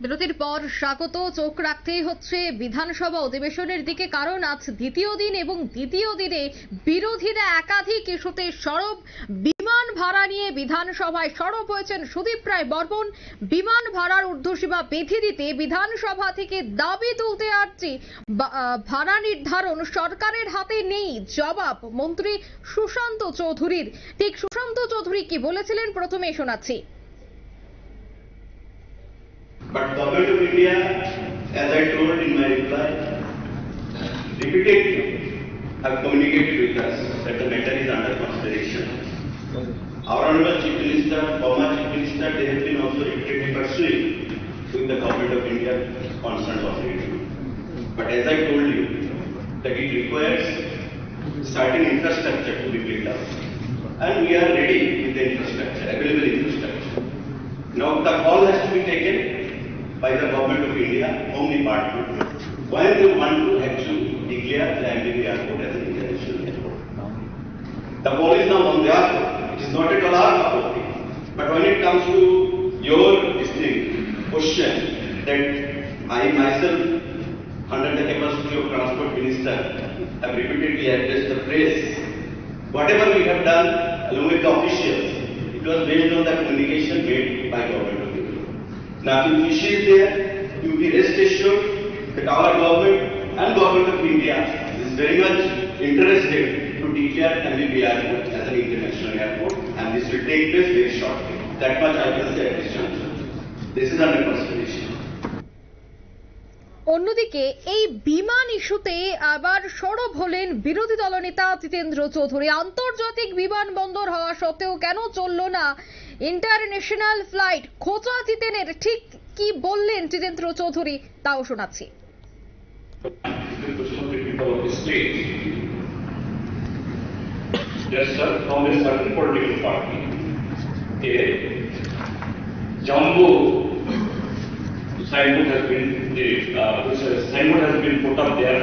বিরতির পর স্বাগত। চোখ রাখতেই হচ্ছে বিধানসভা অধিবেশনের দিকে, কারণ আজ দ্বিতীয় দিন এবং দ্বিতীয় দিনে বিরোধীরা একাধিক ইস্যুতে সরব। বিমান ভাড়া নিয়ে বিধানসভায় সরব হয়েছেন সুদীপ রায় বর্মন। বিমান ভাড়ার ঊর্ধ্বসীমা বেঁধে দিতে বিধানসভা থেকে দাবি তুলতে আসছে। ভাড়া নির্ধারণ সরকারের হাতে নেই, জবাব মন্ত্রী সুশান্ত চৌধুরীর। ঠিক সুশান্ত চৌধুরী কি বলেছিলেন প্রথমে শোনাচ্ছি। But Government of India, as I told in my reply, repeatedly have communicated with us that the matter is under consideration. Our Honorable Chief Minister, former Chief Minister, they have been also repeatedly pursuing with the Government of India concerned authority. But as I told you, that it requires certain infrastructure to be built up, and we are ready with the infrastructure, available infrastructure. Now the call has to be taken by the Government of India, Home Department, when they want to actually declare the MBB airport as an international airport. The ball is now on their court. It is not at all our authority. But when it comes to your question that I myself, under the capacity of Transport Minister, have repeatedly addressed the press, whatever we have done along with the officials, it was based on the communication made by Government of India. Now, if issue is there, you be rest assured that our government and Government of India is very much interested to declare MBB airport as an international airport, and this will take place very shortly. That much I can say at this juncture. This is under consideration. অন্যদিকে এই বিমান ইস্যুতে আবার সরব হলেন বিরোধী দলনেতা জিতেন্দ্র চৌধুরী। আন্তর্জাতিক বিমানবন্দর হওয়া সত্ত্বেও কেন চলল না ইন্টারন্যাশনাল ফ্লাইট? খোঁচা জিতেনের ঠিক কি বললেন জিতেন্দ্র চৌধুরী তাও শোনাচ্ছি। Signboard has been put up there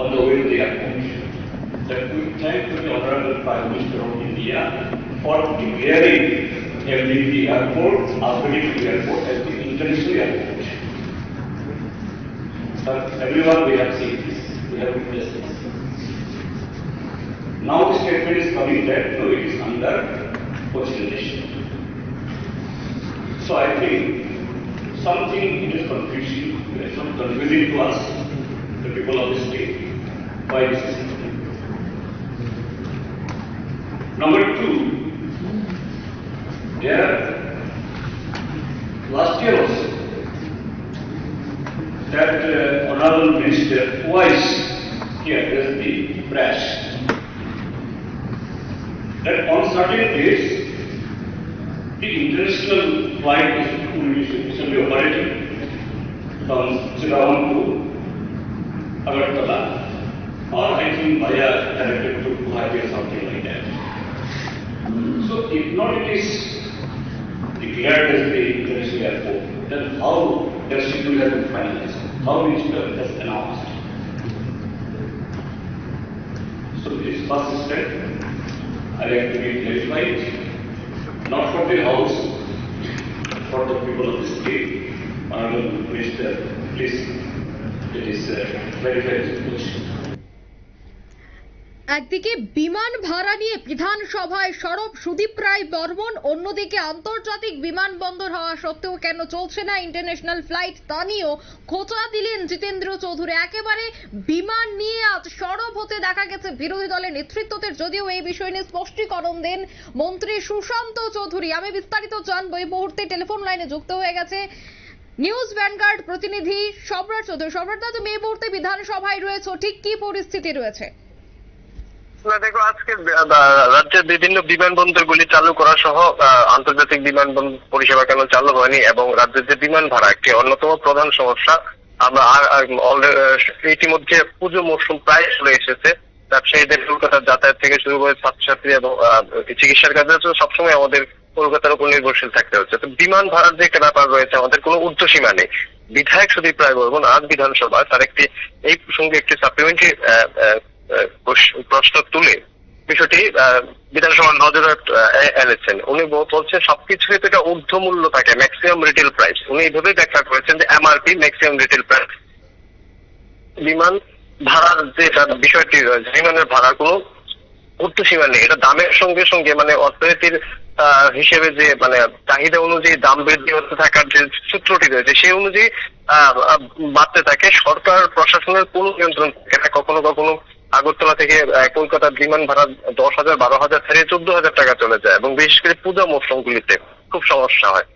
on the way to the airport. That we thank to the Honorable Prime Minister of India for declaring MBB airport, Albany airport, as the international airport. But everyone we have seen this, we have witnessed this. Now the statement is coming that no, it is under consideration. So I think something is confusing to us, the people of the state, why this is happening. Number two, there last year also, that Honorable Minister twice he addressed the press that on certain days the international flight should be operating from Chittagong to Agartala, or I think via directed to Guwahati or something like that. So if not it is declared as the international airport, then how their schedule has been finalized? How Minister has announced? So this first step, I have to be clarified, not for the House, for the people of the state. Honorable Minister, please, it is clarify this question. একদিকে বিমান ভাড়া নিয়ে বিধানসভায় সরব সুদীপ রায় বর্মন, অন্যদিকে আন্তর্জাতিক বিমানবন্দর হওয়া সত্ত্বেও কেন চলছে না ইন্টারন্যাশনাল ফ্লাইট তা নিয়েও খোঁচা দিলেন জিতেন্দ্র চৌধুরী। একেবারে বিমান নিয়ে আজ সরব হতে দেখা গেছে বিরোধী দলের নেতৃত্বদের, যদিও এই বিষয় নিয়ে স্পষ্টীকরণ দেন মন্ত্রী সুশান্ত চৌধুরী। আমি বিস্তারিত জানবো, এই মুহূর্তে টেলিফোন লাইনে যুক্ত হয়ে গেছে নিউজ ভ্যানগার্ড প্রতিনিধি সম্রাট চৌধুরী। সম্রাট, তুমি এই মুহূর্তে বিধানসভায় রয়েছে, ঠিক কি পরিস্থিতি রয়েছে? দেখো, আজকে রাজ্যের বিভিন্ন বিমানবন্দরগুলি চালু করা সহ আন্তর্জাতিক বিমানবন্দর পরিষেবা কেন চালু হয়নি এবং রাজ্যের যে বিমান ভাড়া একটি অন্যতম প্রধান সমস্যা। আমরা ইতিমধ্যে পুজো মৌসুম প্রায় চলে এসেছে। ব্যবসায়ীদের কলকাতার যাতায়াত থেকে শুরু করে ছাত্রছাত্রী এবং চিকিৎসার কাজে সবসময় আমাদের কলকাতার উপর নির্ভরশীল থাকতে হচ্ছে। তো বিমান ভাড়ার যে একটা ব্যাপার রয়েছে, আমাদের কোনো ঊর্ধ্বসীমা নেই। বিধায়ক সুদীপ রায় বর্মন আজ বিধানসভায় তার এই প্রসঙ্গে একটি সাপ্লিমেন্টারি প্রশ্ন তুলে বিষয়টি বিধানসভার নজরে এনেছেন। উনি বলছেন সবকিছুরই তো একটা ঊর্ধ্বমূল্য থাকে, ম্যাক্সিমাম রিটেল প্রাইস। উনি এইভাবে ব্যাখ্যা করেছেন যে এমআরপি ম্যাক্সিমাম রিটেল প্রাইস। বিমান ভাড়ার যে বিষয়টি রয়েছে, বিমানের ভাড়ার কোনো ঊর্ধ্বসীমা নেই। এটা দামের সঙ্গে সঙ্গে মানে অর্থনীতির হিসেবে যে মানে চাহিদা অনুযায়ী দাম বৃদ্ধি হতে থাকার যে সূত্রটি রয়েছে সেই অনুযায়ী বাড়তে থাকে। সরকার প্রশাসনের কোনো নিয়ন্ত্রণ থাকে না। কখনো কখনো আগরতলা থেকে কলকাতার বিমান ভাড়া 10,000 12,000 থেকে 14,000 টাকা চলে যায় এবং বিশেষ করে পূজা মৌসুমগুলিতে খুব সমস্যা হয়।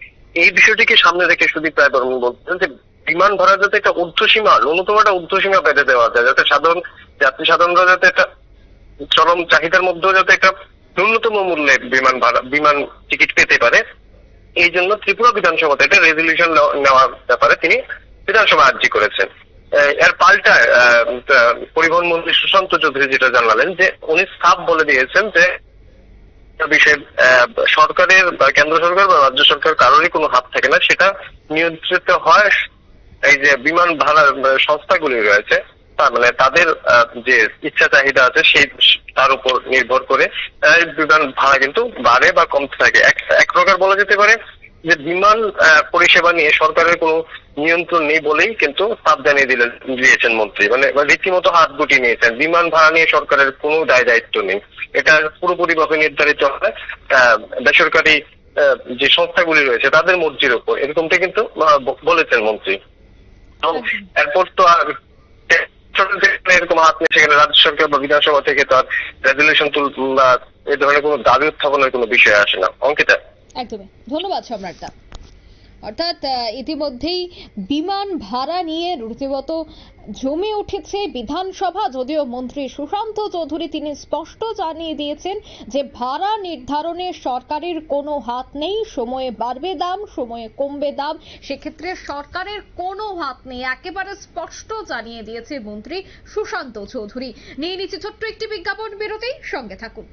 এই বিষয়টিকে সামনে রেখে সুদীপ রায় বর্মন বলছেন যে বিমান ভাড়া যাতে একটা ঊর্ধ্বসীমা, ন্যূনতম একটা ঊর্ধ্বসীমা বেঁধে দেওয়া যায়, যাতে যাত্রী সাধারণরা যাতে একটা চরম চাহিদার মধ্যেও যাতে একটা ন্যূনতম মূল্যে বিমান টিকিট পেতে পারে। এই জন্য ত্রিপুরা বিধানসভাতে একটা রেজলিউশন নেওয়ার ব্যাপারে তিনি বিধানসভা আর্জি করেছেন। এর পাল্টায় পরিবহন মন্ত্রী সুশান্ত চৌধুরী যেটা জানালেন যে উনি সাফ বলে দিয়েছেন যে বিষয়ে সরকারের বা কেন্দ্র সরকার বা রাজ্য সরকার কারোরই কোনো হাত থাকে না, সেটা নিয়ন্ত্রিত হয় এই যে বিমান ভাড়ার সংস্থাগুলি রয়েছে তার মানে তাদের যে ইচ্ছা চাহিদা আছে সেই তার উপর নির্ভর করে বিমান ভাড়া কিন্তু বাড়ে বা কমতে থাকে। এক প্রকার বলা যেতে পারে যে বিমান পরিষেবা নিয়ে সরকারের কোনো নিয়ন্ত্রণ নেই বলেই কিন্তু সাফ জানিয়ে দিয়েছেন মন্ত্রী, মানে রীতিমতো হাত গুটিয়ে নিয়েছেন। বিমান ভাড়া নিয়ে সরকারের কোনো দায় দায়িত্ব নেই, এটা পুরোপুরিভাবে নির্ধারিত হয় বেসরকারি যে সংস্থাগুলি রয়েছে তাদের মর্জির উপর, এরকমটা কিন্তু বলেছেন মন্ত্রী। এরপর তো আর এরকম হাত নিয়ে সেখানে রাজ্য সরকার বা বিধানসভা থেকে তার রেজলিউশন বা এই ধরনের কোনো দাবি উত্থাপনের কোনো বিষয় আসে না। অঙ্কিতা, একদমই ধন্যবাদ সম্রাটদা। অর্থাৎ ইতিমধ্যেই বিমান ভাড়া নিয়ে রীতিমতো জমে উঠেছে বিধানসভা। যদিও মন্ত্রী সুশান্ত চৌধুরী তিনি স্পষ্ট জানিয়ে দিয়েছেন যে ভাড়া নির্ধারণে সরকারের কোনো হাত নেই, সময়ে বাড়বে দাম, সময়ে কমবে দাম, সেক্ষেত্রে সরকারের কোনো হাত নেই, একেবারে স্পষ্ট জানিয়ে দিয়েছে মন্ত্রী সুশান্ত চৌধুরী। নিয়ে নিচ্ছে ছোট্ট একটি বিজ্ঞাপন বিরতি, সঙ্গে থাকুন।